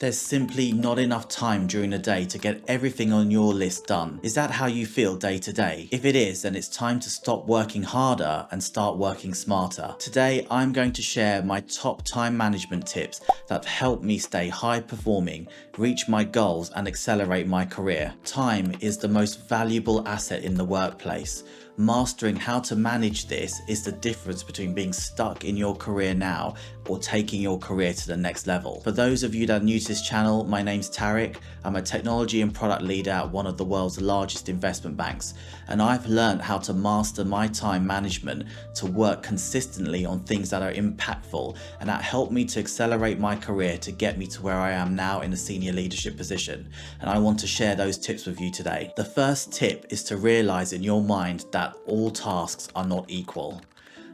There's simply not enough time during the day to get everything on your list done. Is that how you feel day to day? If it is, then it's time to stop working harder and start working smarter. Today, I'm going to share my top time management tips that help me stay high performing, reach my goals, and accelerate my career. Time is the most valuable asset in the workplace. Mastering how to manage this is the difference between being stuck in your career now or taking your career to the next level. For those of you that are new to this channel, my name's Tariq. I'm a technology and product leader at one of the world's largest investment banks, and I've learned how to master my time management to work consistently on things that are impactful, and that helped me to accelerate my career to get me to where I am now in a senior leadership position. And I want to share those tips with you today. The first tip is to realize in your mind that all tasks are not equal.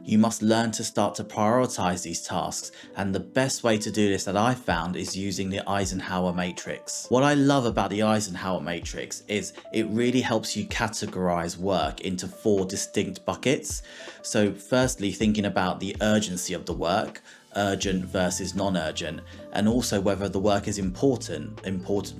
You must learn to start to prioritize these tasks, and the best way to do this that I've found is using the Eisenhower matrix. What I love about the Eisenhower matrix is it really helps you categorize work into 4 distinct buckets. So firstly, thinking about the urgency of the work, urgent versus non-urgent, and also whether the work is important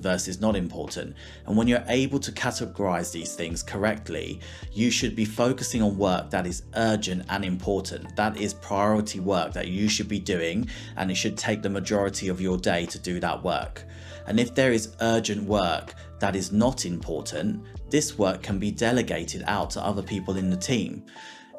versus not important. And when you're able to categorize these things correctly, you should be focusing on work that is urgent and important. That is priority work that you should be doing, and it should take the majority of your day to do that work. And if there is urgent work that is not important, this work can be delegated out to other people in the team.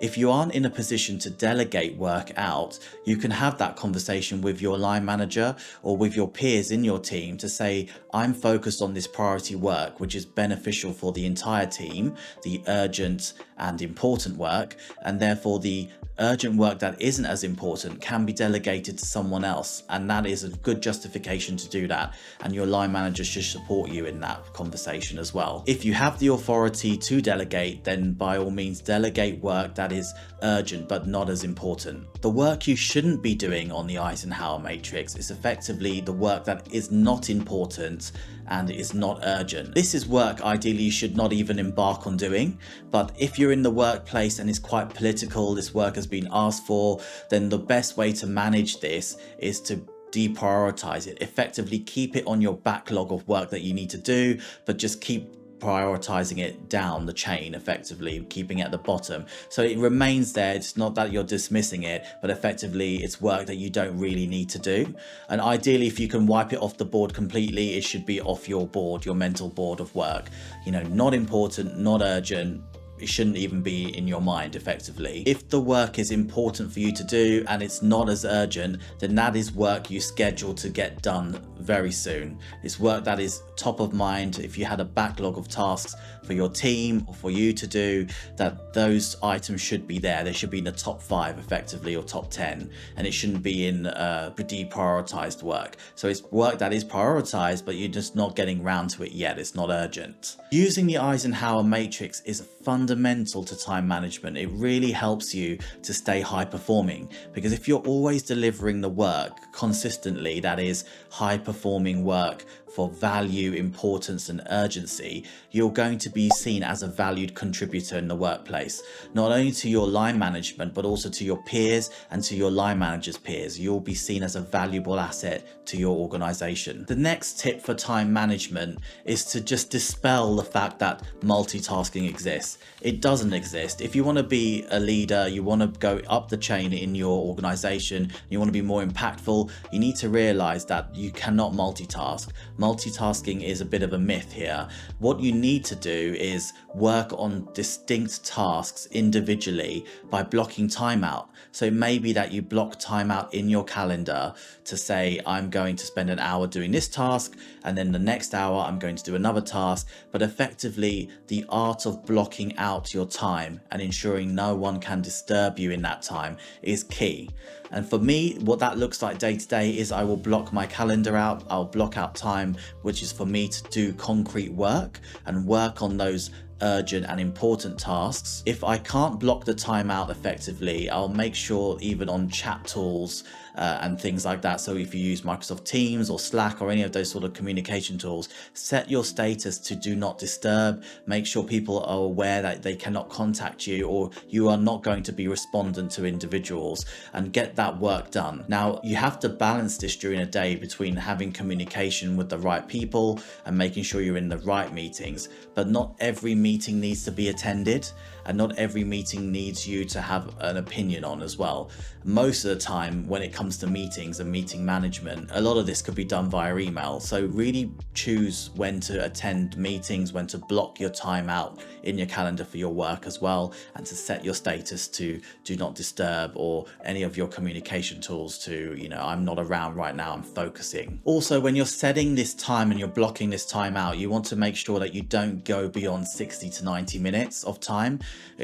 If you aren't in a position to delegate work out, you can have that conversation with your line manager or with your peers in your team to say, I'm focused on this priority work, which is beneficial for the entire team, the urgent and important work, and therefore the urgent work that isn't as important can be delegated to someone else. And that is a good justification to do that. And your line manager should support you in that conversation as well. If you have the authority to delegate, then by all means delegate work that is urgent but not as important. The work you shouldn't be doing on the Eisenhower matrix is effectively the work that is not important and is not urgent. This is work ideally you should not even embark on doing, but if you're in the workplace and it's quite political, this work has been asked for, then the best way to manage this is to deprioritize it. Effectively keep it on your backlog of work that you need to do, but just keep prioritizing it down the chain, effectively keeping it at the bottom, so it remains there. It's not that you're dismissing it, but effectively it's work that you don't really need to do. And ideally, if you can wipe it off the board completely, it should be off your board, your mental board of work. Not important, not urgent. It shouldn't even be in your mind, effectively. If the work is important for you to do and it's not as urgent, then that is work you schedule to get done very soon. It's work that is top of mind. If you had a backlog of tasks for your team or for you to do, that those items should be there. They should be in the top 5 effectively, or top 10, and it shouldn't be in deprioritized work. So it's work that is prioritized, but you're just not getting round to it yet. It's not urgent. Using the Eisenhower matrix is fundamental to time management. It really helps you to stay high performing, because if you're always delivering the work consistently, that is high performing work for value, importance and urgency, you're going to be seen as a valued contributor in the workplace, not only to your line management but also to your peers and to your line manager's peers. You'll be seen as a valuable asset to your organization. The next tip for time management is to just dispel the fact that multitasking exists. It doesn't exist. If you want to be a leader, you want to go up the chain in your organization, you want to be more impactful, you need to realize that you cannot multitask. Multitasking is a bit of a myth here. What you need to do is work on distinct tasks individually by blocking time out. So it may be that you block time out in your calendar to say, I'm going to spend an hour doing this task, and then the next hour I'm going to do another task. But effectively, the art of blocking out your time and ensuring no one can disturb you in that time is key. And for me, what that looks like day to day is I will block my calendar out. I'll block out time which is for me to do concrete work and work on those urgent and important tasks. If I can't block the time out effectively, I'll make sure even on chat tools and things like that. So if you use Microsoft Teams or Slack or any of those sort of communication tools, set your status to do not disturb. Make sure people are aware that they cannot contact you or you are not going to be respondent to individuals, and get that work done. Now, you have to balance this during a day between having communication with the right people and making sure you're in the right meetings, but not every meeting needs to be attended and not every meeting needs you to have an opinion on as well. Most of the time when it comes to meetings and meeting management, a lot of this could be done via email. So really choose when to attend meetings, when to block your time out in your calendar for your work as well, and to set your status to do not disturb, or any of your communication tools to, I'm not around right now, I'm focusing. Also, when you're setting this time and you're blocking this time out, you want to make sure that you don't go beyond 60 to 90 minutes of time.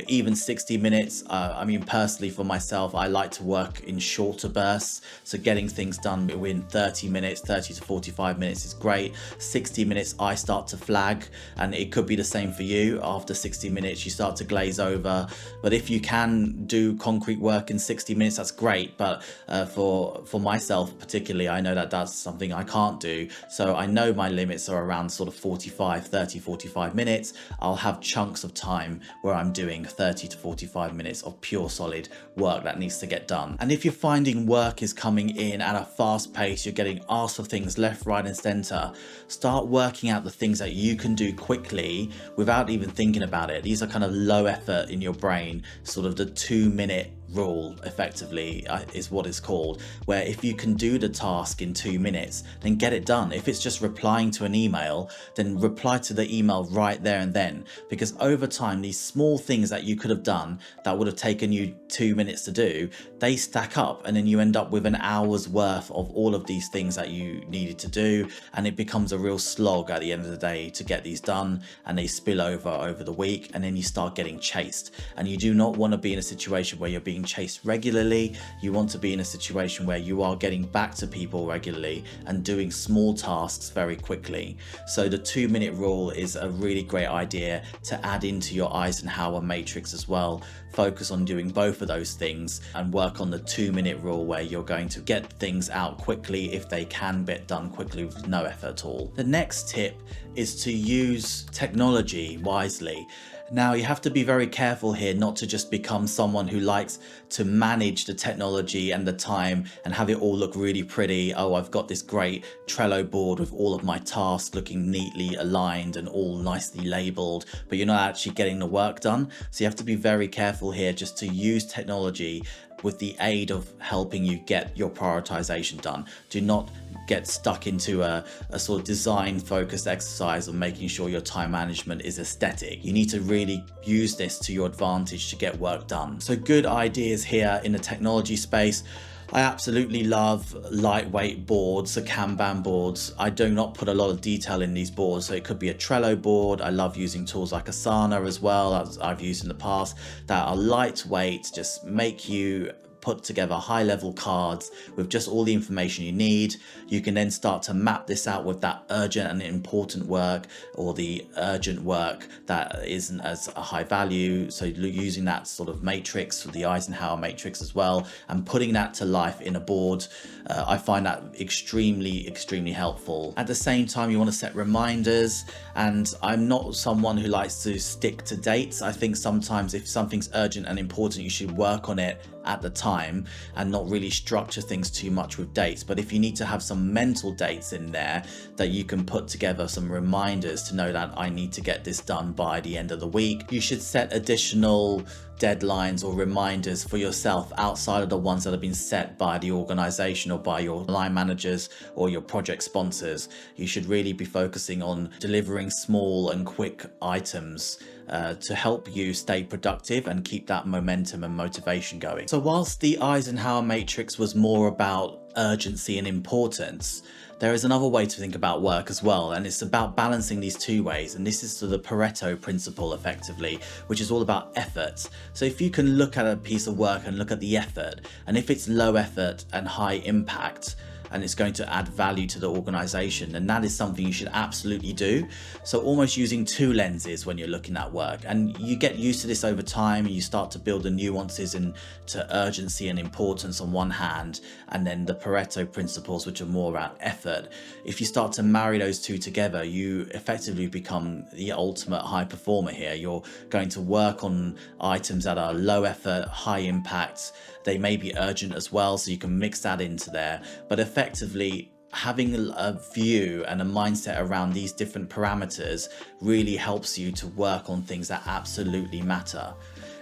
Even 60 minutes, personally for myself, I like to work in shorter bursts. So getting things done within 30 minutes, 30 to 45 minutes is great. 60 minutes, I start to flag, and it could be the same for you. After 60 minutes, you start to glaze over. But if you can do concrete work in 60 minutes, that's great. But for myself particularly, I know that that's something I can't do. So I know my limits are around sort of 45 minutes. I'll have chunks of time where I'm doing 30 to 45 minutes of pure solid work that needs to get done. And if you're finding work is coming in at a fast pace, you're getting asked for things left, right and center, start working out the things that you can do quickly without even thinking about it. These are kind of low effort in your brain, sort of the 2-minute rule effectively is what it's called, where if you can do the task in 2 minutes, then get it done. If it's just replying to an email, then reply to the email right there and then, because over time these small things that you could have done that would have taken you 2 minutes to do, they stack up, and then you end up with an hour's worth of all of these things that you needed to do, and it becomes a real slog at the end of the day to get these done, and they spill over the week, and then you start getting chased. And you do not want to be in a situation where you're being chased regularly. You want to be in a situation where you are getting back to people regularly and doing small tasks very quickly. So the 2-minute rule is a really great idea to add into your Eisenhower matrix as well. Focus on doing both of those things and work on the 2-minute rule, where you're going to get things out quickly if they can get done quickly with no effort at all. The next tip is to use technology wisely. Now, you have to be very careful here not to just become someone who likes to manage the technology and the time and have it all look really pretty. Oh, I've got this great Trello board with all of my tasks looking neatly aligned and all nicely labeled, but you're not actually getting the work done. So you have to be very careful here just to use technology with the aid of helping you get your prioritization done. Do not get stuck into a sort of design focused exercise of making sure your time management is aesthetic. You need to really use this to your advantage to get work done. So good ideas here in the technology space. I absolutely love lightweight boards, the Kanban boards. I do not put a lot of detail in these boards, so it could be a Trello board. I love using tools like Asana as well, as I've used in the past, that are lightweight, just make you put together high-level cards with just all the information you need. You can then start to map this out with that urgent and important work, or the urgent work that isn't as a high value. So using that sort of matrix, the Eisenhower matrix as well, and putting that to life in a board, I find that extremely helpful. At the same time, you want to set reminders, and I'm not someone who likes to stick to dates. I think sometimes if something's urgent and important, you should work on it at the time and not really structure things too much with dates. But if you need to have some mental dates in there, that you can put together some reminders to know that I need to get this done by the end of the week. You should set additional deadlines or reminders for yourself outside of the ones that have been set by the organization or by your line managers or your project sponsors. You should really be focusing on delivering small and quick items to help you stay productive and keep that momentum and motivation going. So whilst the Eisenhower matrix was more about urgency and importance, there is another way to think about work as well, and it's about balancing these two ways. And this is the Pareto principle effectively, which is all about effort. So if you can look at a piece of work and look at the effort, and if it's low effort and high impact, and it's going to add value to the organization, and that is something you should absolutely do. So almost using two lenses when you're looking at work, and you get used to this over time. You start to build the nuances into urgency and importance on one hand, and then the Pareto principles, which are more around effort. If you start to marry those two together, you effectively become the ultimate high performer here. You're going to work on items that are low effort, high impact. They may be urgent as well, so you can mix that into there. But effectively, having a view and a mindset around these different parameters really helps you to work on things that absolutely matter.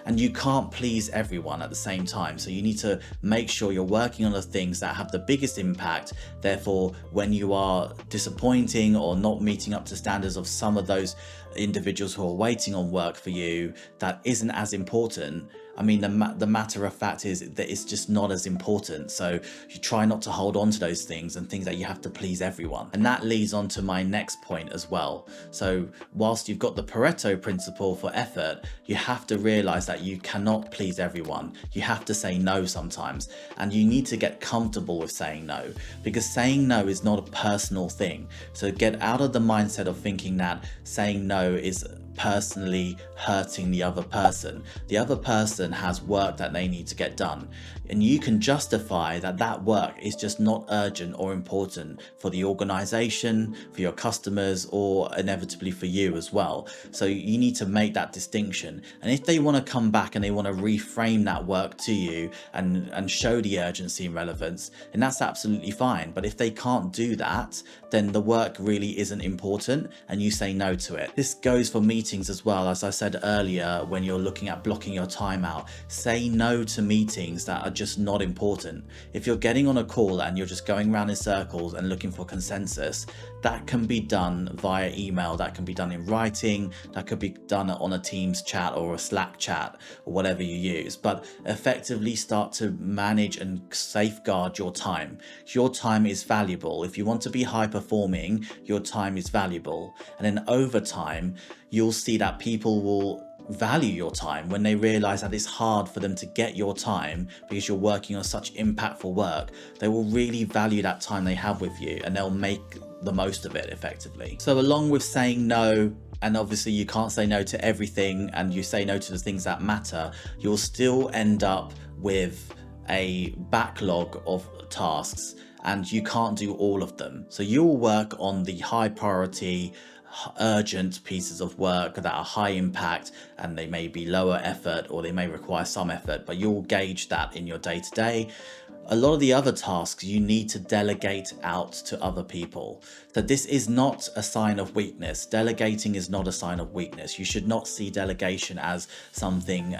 And you can't please everyone at the same time. So you need to make sure you're working on the things that have the biggest impact. Therefore, when you are disappointing or not meeting up to standards of some of those individuals who are waiting on work for you that isn't as important, I mean, the matter of fact is that it's just not as important. So you try not to hold on to those things and things that you have to please everyone. And that leads on to my next point as well. So whilst you've got the Pareto principle for effort, you have to realize that you cannot please everyone. You have to say no sometimes, and you need to get comfortable with saying no, because saying no is not a personal thing. So get out of the mindset of thinking that saying no is personally hurting the other person. The other person has work that they need to get done, and you can justify that work is just not urgent or important for the organization, for your customers, or inevitably for you as well. So you need to make that distinction. And if they want to come back and they want to reframe that work to you and show the urgency and relevance, and that's absolutely fine. But if they can't do that, then the work really isn't important and you say no to it. This goes for meetings as well. As I said earlier, when you're looking at blocking your time out, say no to meetings that are just not important. If you're getting on a call and you're just going around in circles and looking for consensus, that can be done via email, that can be done in writing, that could be done on a Teams chat or a Slack chat or whatever you use. But effectively start to manage and safeguard your time. Your time is valuable. If you want to be high performing, your time is valuable. And then over time, you'll see that people will value your time when they realize that it's hard for them to get your time because you're working on such impactful work. They will really value that time they have with you, and they'll make the most of it effectively. So along with saying no, and obviously you can't say no to everything, and you say no to the things that matter, you'll still end up with a backlog of tasks and you can't do all of them. So you'll work on the high priority, urgent pieces of work that are high impact, and they may be lower effort or they may require some effort, but you'll gauge that in your day-to-day. A lot of the other tasks you need to delegate out to other people. So this is not a sign of weakness. Delegating is not a sign of weakness. You should not see delegation as something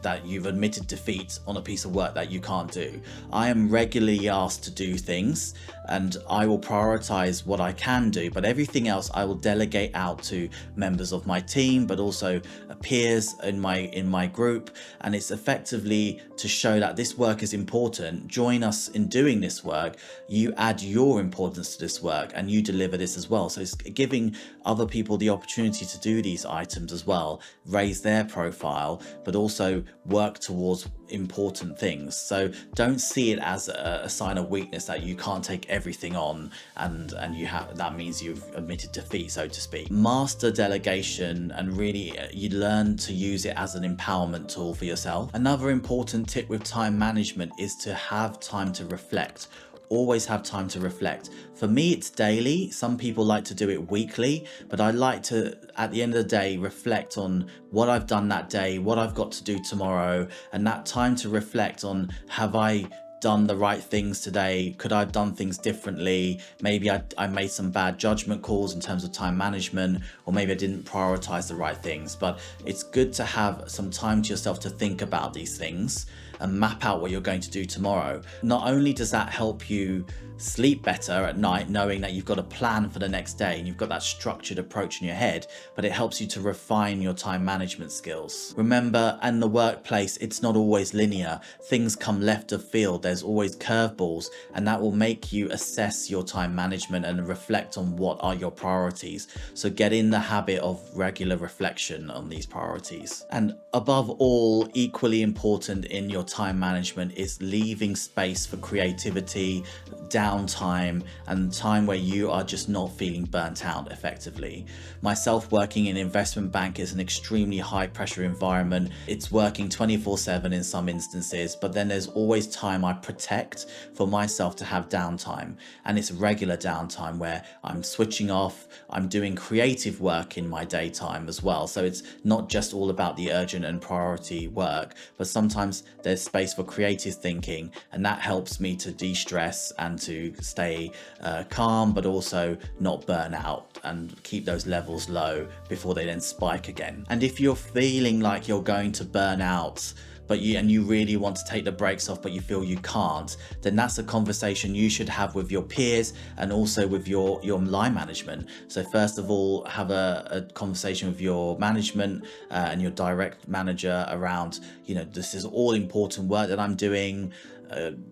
that you've admitted defeat on a piece of work that you can't do. I am regularly asked to do things and I will prioritize what I can do, but everything else I will delegate out to members of my team, but also peers in my group. And it's effectively to show that this work is important. Join us in doing this work. You add your importance to this work and you deliver this as well. So it's giving other people the opportunity to do these items as well, raise their profile, but also work towards important things. So don't see it as a sign of weakness that you can't take everything on and that means you've admitted defeat, so to speak. Master delegation and really you learn to use it as an empowerment tool for yourself. Another important tip with time management is to have time to reflect. Always have time to reflect. For me, it's daily. Some people like to do it weekly, but I like to, at the end of the day, reflect on what I've done that day, what I've got to do tomorrow, and that time to reflect on, have I done the right things today? Could I have done things differently? Maybe I made some bad judgment calls in terms of time management, or maybe I didn't prioritize the right things. But it's good to have some time to yourself to think about these things and map out what you're going to do tomorrow. Not only does that help you sleep better at night, knowing that you've got a plan for the next day and you've got that structured approach in your head, but it helps you to refine your time management skills. Remember, in the workplace, it's not always linear. Things come left of field. There's always curveballs, and that will make you assess your time management and reflect on what are your priorities. So get in the habit of regular reflection on these priorities. And above all, equally important in your time management is leaving space for creativity, downtime, and time where you are just not feeling burnt out effectively. Myself, working in investment bank is an extremely high pressure environment. It's working 24/7 in some instances, but then there's always time I protect for myself to have downtime, and it's regular downtime where I'm switching off, I'm doing creative work in my daytime as well. So it's not just all about the urgent and priority work, but sometimes there's space for creative thinking, and that helps me to de-stress and to stay calm, but also not burn out and keep those levels low before they then spike again. And if you're feeling like you're going to burn out, but you really want to take the brakes off, but you feel you can't, then that's a conversation you should have with your peers and also with your line management. So first of all, have a conversation with your management and your direct manager around, this is all important work that I'm doing,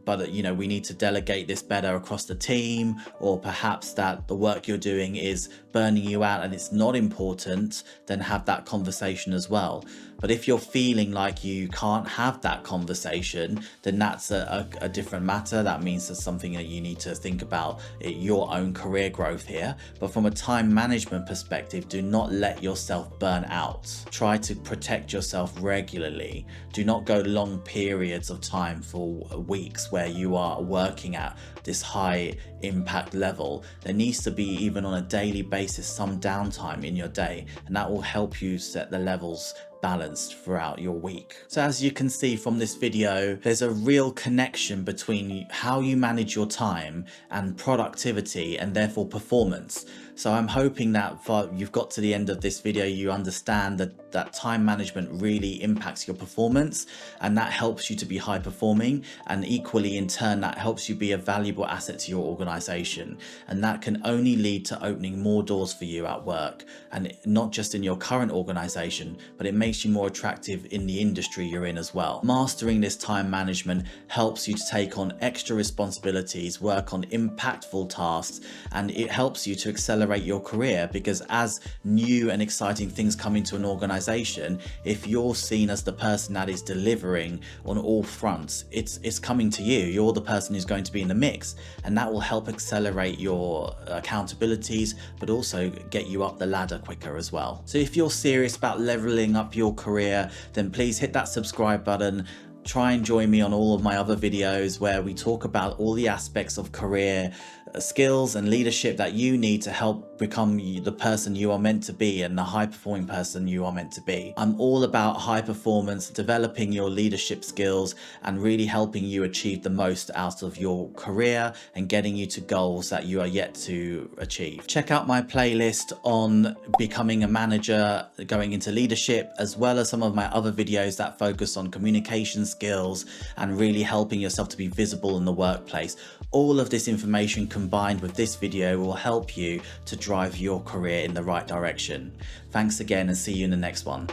but we need to delegate this better across the team, or perhaps that the work you're doing is burning you out and it's not important, then have that conversation as well. But if you're feeling like you can't have that conversation, then that's a different matter. That means there's something that you need to think about, your own career growth here. But from a time management perspective, do not let yourself burn out. Try to protect yourself regularly. Do not go long periods of time for weeks where you are working at this high impact level. There needs to be, even on a daily basis, some downtime in your day, and that will help you set the levels balanced throughout your week. So as you can see from this video, there's a real connection between how you manage your time and productivity, and therefore performance. So I'm hoping that you've got to the end of this video, you understand that time management really impacts your performance, and that helps you to be high performing, and equally in turn that helps you be a valuable asset to your organization, and that can only lead to opening more doors for you at work, and not just in your current organization, but it makes you more attractive in the industry you're in as well. Mastering this time management helps you to take on extra responsibilities, work on impactful tasks, and it helps you to accelerate your career, because as new and exciting things come into an organization, if you're seen as the person that is delivering on all fronts, it's coming to you. You're the person who's going to be in the mix, and that will help accelerate your accountabilities, but also get you up the ladder quicker as well. So if you're serious about leveling up your career, then please hit that subscribe button. Try and join me on all of my other videos where we talk about all the aspects of career skills and leadership that you need to help become the person you are meant to be and the high performing person you are meant to be. I'm all about high performance, developing your leadership skills, and really helping you achieve the most out of your career and getting you to goals that you are yet to achieve. Check out my playlist on becoming a manager, going into leadership, as well as some of my other videos that focus on communication skills and really helping yourself to be visible in the workplace. All of this information combined with this video will help you to drive your career in the right direction. Thanks again, and see you in the next one.